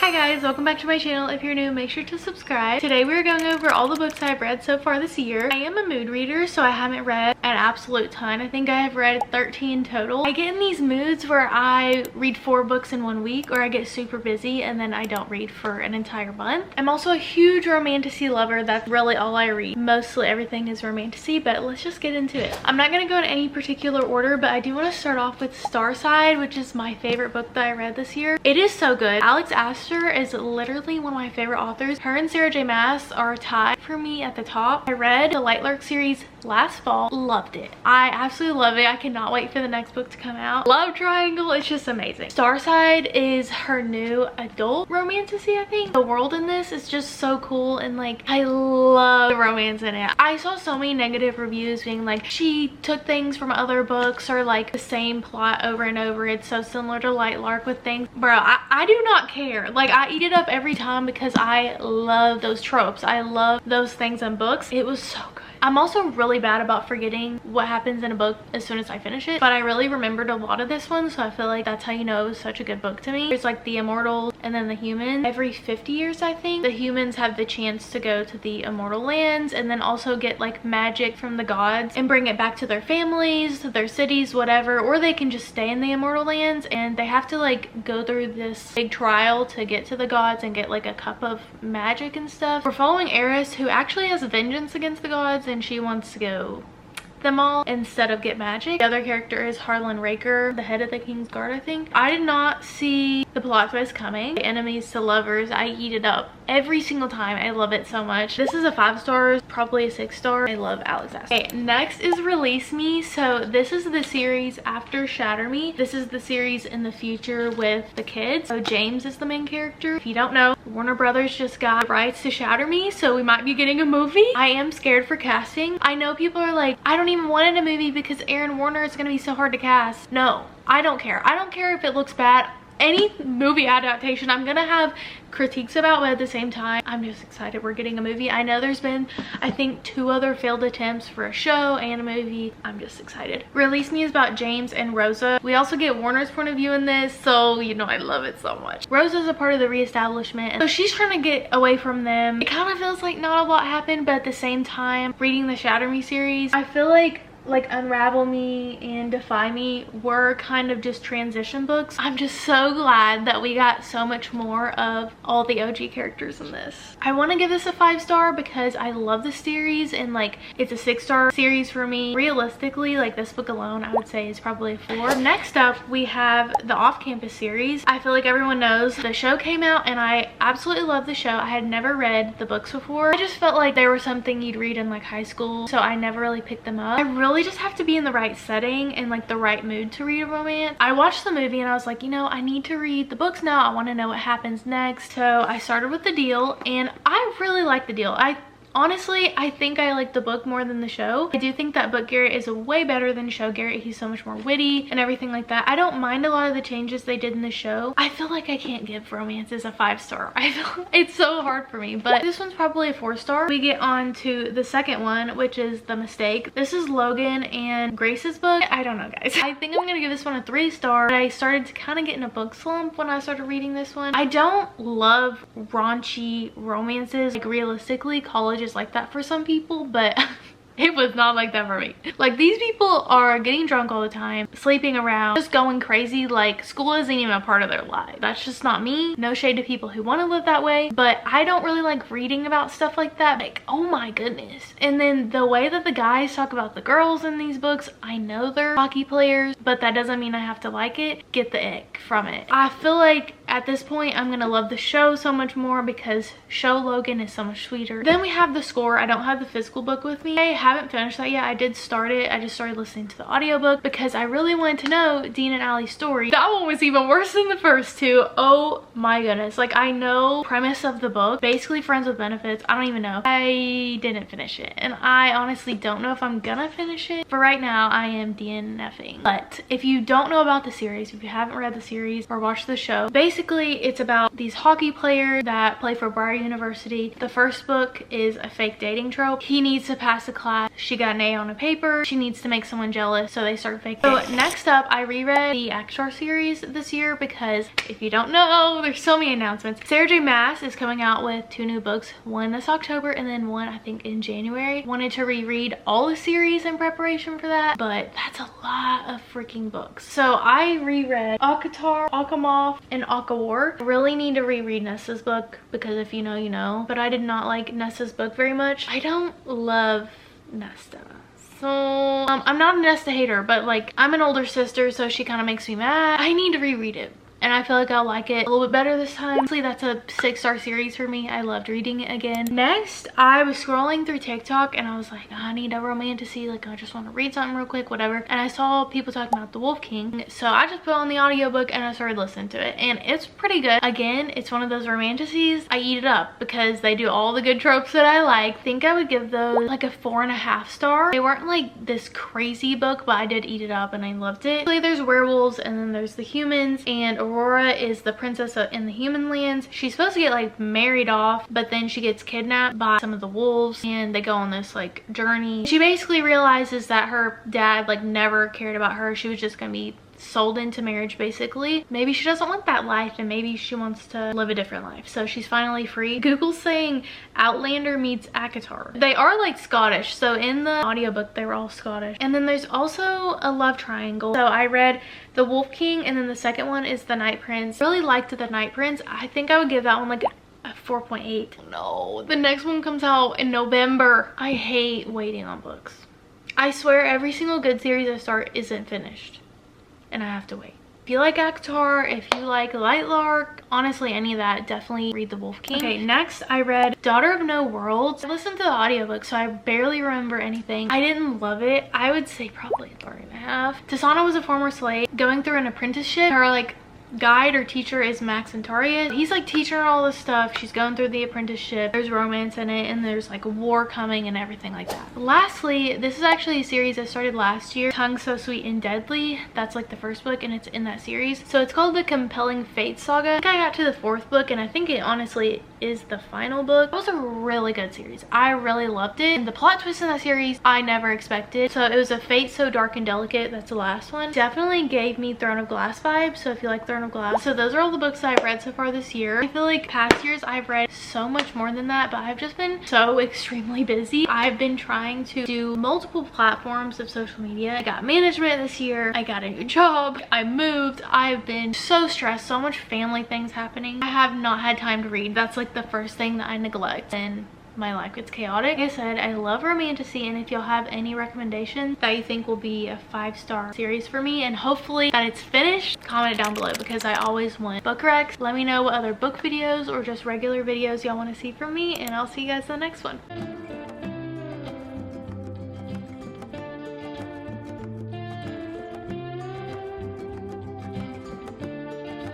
Hi guys, welcome back to my channel. If you're new, make sure to subscribe. Today we're going over all the books I've read so far this year. I am a mood reader, so I haven't read an absolute ton. I think I have read 13 total. I get in these moods where I read 4 books in 1 week, or I get super busy and then I don't read for an entire month. I'm also a huge romantasy lover. That's really all I read. Mostly everything is romantasy, but let's just get into it. I'm not going to go in any particular order, but I do want to start off with Stateside, which is my favorite book that I read this year. It is so good. Alex Astor is literally one of my favorite authors. Her and Sarah J Maas are tied for me at the top. I read the Lightlark series last fall, loved it. I absolutely love it. I cannot wait for the next book to come out. Love triangle, it's just amazing. Stateside is her new adult romantasy, I think. The world in this is just so cool, and like I love the romance in it. I saw so many negative reviews being like she took things from other books or like the same plot over and over. It's so similar to Lightlark with things. Bro, I do not care. Like I eat it up every time because I love those tropes. I love those things in books. It was so good. I'm also really bad about forgetting what happens in a book as soon as I finish it, but I really remembered a lot of this one, so I feel like that's how you know it was such a good book to me. There's like the immortals and then the humans. Every 50 years, I think, the humans have the chance to go to the immortal lands and then also get like magic from the gods and bring it back to their families, to their cities, whatever, or they can just stay in the immortal lands, and they have to like go through this big trial to get to the gods and get like a cup of magic and stuff. We're following Eris, who actually has vengeance against the gods, and she wants to go them all instead of get magic. The other character is Harlan Raker, the head of the King's Guard, I think. I did not see the plot twist coming. Enemies to lovers, I eat it up every single time. I love it so much. This is a 5 stars, probably a 6 star. I love Alex Astor. Okay, next is Release Me. So this is the series after Shatter Me. This is the series in the future with the kids. So James is the main character. If you don't know, Warner Brothers just got rights to Shatter Me, so we might be getting a movie. I am scared for casting. I know people are like, I don't even want it in a movie because Aaron Warner is gonna be so hard to cast. No, I don't care. I don't care if it looks bad. Any movie adaptation I'm gonna have critiques about, but at the same time I'm just excited we're getting a movie. I know there's been, I think, 2 other failed attempts for a show and a movie. I'm just excited. Release Me is about James and Rosa. We also get Warner's point of view in this, so you know I love it so much. Rosa's a part of the reestablishment, so she's trying to get away from them. It kind of feels like not a lot happened, but at the same time, reading the Shatter Me series, I feel like Unravel Me and Defy Me were kind of just transition books. I'm just so glad that we got so much more of all the OG characters in this. I want to give this a 5 star because I love the series, and like it's a 6 star series for me. Realistically, like this book alone I would say is probably a 4. Next up we have the Off-Campus series. I feel like everyone knows the show came out and I absolutely love the show. I had never read the books before. I just felt like they were something you'd read in like high school, so I never really picked them up. I really just have to be in the right setting and like the right mood to read a romance. I watched the movie and I was like, you know, I need to read the books now. I want to know what happens next. So I started with The Deal, and I really like The Deal. Honestly, I think I like the book more than the show. I do think that book Garrett is way better than show Garrett. He's so much more witty and everything like that. I don't mind a lot of the changes they did in the show. I feel like I can't give romances a 5 star. I feel it's so hard for me, but this one's probably a 4 star. We get on to the second one, which is The Mistake. This is Logan and Grace's book. I don't know, guys. I think I'm gonna give this one a 3 star. I started to kind of get in a book slump when I started reading this one. I don't love raunchy romances. Like realistically, college is like that for some people, but it was not like that for me. Like these people are getting drunk all the time, sleeping around, just going crazy. Like school isn't even a part of their life. That's just not me. No shade to people who want to live that way, but I don't really like reading about stuff like that. Like, oh my goodness. And then the way that the guys talk about the girls in these books, I know they're hockey players, but that doesn't mean I have to like it. Get the ick from it. I feel like at this point I'm gonna love the show so much more because show Logan is so much sweeter. Then we have The Score. I don't have the physical book with me. I haven't finished that yet. I did start it. I just started listening to the audiobook because I really wanted to know Dean and Allie's story. That one was even worse than the first 2. Oh my goodness. Like I know premise of the book, basically friends with benefits. I don't even know. I didn't finish it, and I honestly don't know if I'm gonna finish it. For right now I am DNFing. But if you don't know about the series, if you haven't read the series or watched the show, basically basically it's about these hockey players that play for Briar University. The first book is a fake dating trope. He needs to pass a class. She got an A on a paper. She needs to make someone jealous, so they start fake dating. So next up, I reread the ACOTAR series this year because if you don't know, there's so many announcements. Sarah J Maas is coming out with 2 new books, one this October and then one I think in January. Wanted to reread all the series in preparation for that, but that's a lot of freaking books. So I reread ACOTAR, Akamoth, and Akawar. I really need to reread Nessa's book because if you know, you know. But I did not like Nessa's book very much. I don't love Nesta. So I'm not a Nesta hater, but like I'm an older sister, so she kind of makes me mad. I need to reread it. And I feel like I'll like it a little bit better this time. Honestly, that's a 6-star series for me. I loved reading it again. Next, I was scrolling through TikTok and I was like, I need a romantasy. Like, I just want to read something real quick, whatever. And I saw people talking about The Wolf King. So I just put on the audiobook and I started listening to it. And it's pretty good. Again, it's one of those romantasies. I eat it up because they do all the good tropes that I like. I think I would give those like a 4.5 star. They weren't like this crazy book, but I did eat it up and I loved it. Basically, there's werewolves and then there's the humans, and Aurora is the princess in the human lands. She's supposed to get like married off, but then she gets kidnapped by some of the wolves and they go on this like journey. She basically realizes that her dad like never cared about her. She was just gonna be sold into marriage basically. Maybe she doesn't want that life and maybe she wants to live a different life. So she's finally free. Google's saying Outlander meets ACOTAR. They are like Scottish, so in the audiobook they were all Scottish. And then there's also a love triangle. So I read The Wolf King and then the second one is The Night Prince. Really liked The Night Prince. I think I would give that one like a 4.8. No, the next one comes out in November. I hate waiting on books. I swear every single good series I start isn't finished and I have to wait. If you like ACOTAR, if you like Lightlark, honestly any of that, definitely read The Wolf King. Okay, next I read Daughter of No Worlds. I listened to the audiobook, so I barely remember anything. I didn't love it. I would say probably a 3.5. Tasana was a former slave going through an apprenticeship. Her like guide or teacher is Max Antaria. He's like teaching her all this stuff. She's going through the apprenticeship. There's romance in it and there's like a war coming and everything like that. Lastly, this is actually a series I started last year, Tongue So Sweet and Deadly. That's like the first book and it's in that series. So it's called The Compelling Fate Saga. I think I got to the 4th book and I think it honestly is the final book. It was a really good series. I really loved it. And the plot twist in that series I never expected. So it was a fate so dark and delicate. That's the last one. Definitely gave me Throne of Glass vibes. So if you like Throne of Glass. So those are all the books that I've read so far this year. I feel like past years I've read so much more than that, but I've just been so extremely busy. I've been trying to do multiple platforms of social media. I got management this year. I got a new job. I moved. I've been so stressed. So much family things happening. I have not had time to read. That's like the first thing that I neglect and my life gets chaotic. Like I said, I love romantasy, and if y'all have any recommendations that you think will be a 5-star series for me and hopefully that it's finished, comment it down below because I always want book recs. Let me know what other book videos or just regular videos y'all want to see from me, and I'll see you guys in the next one.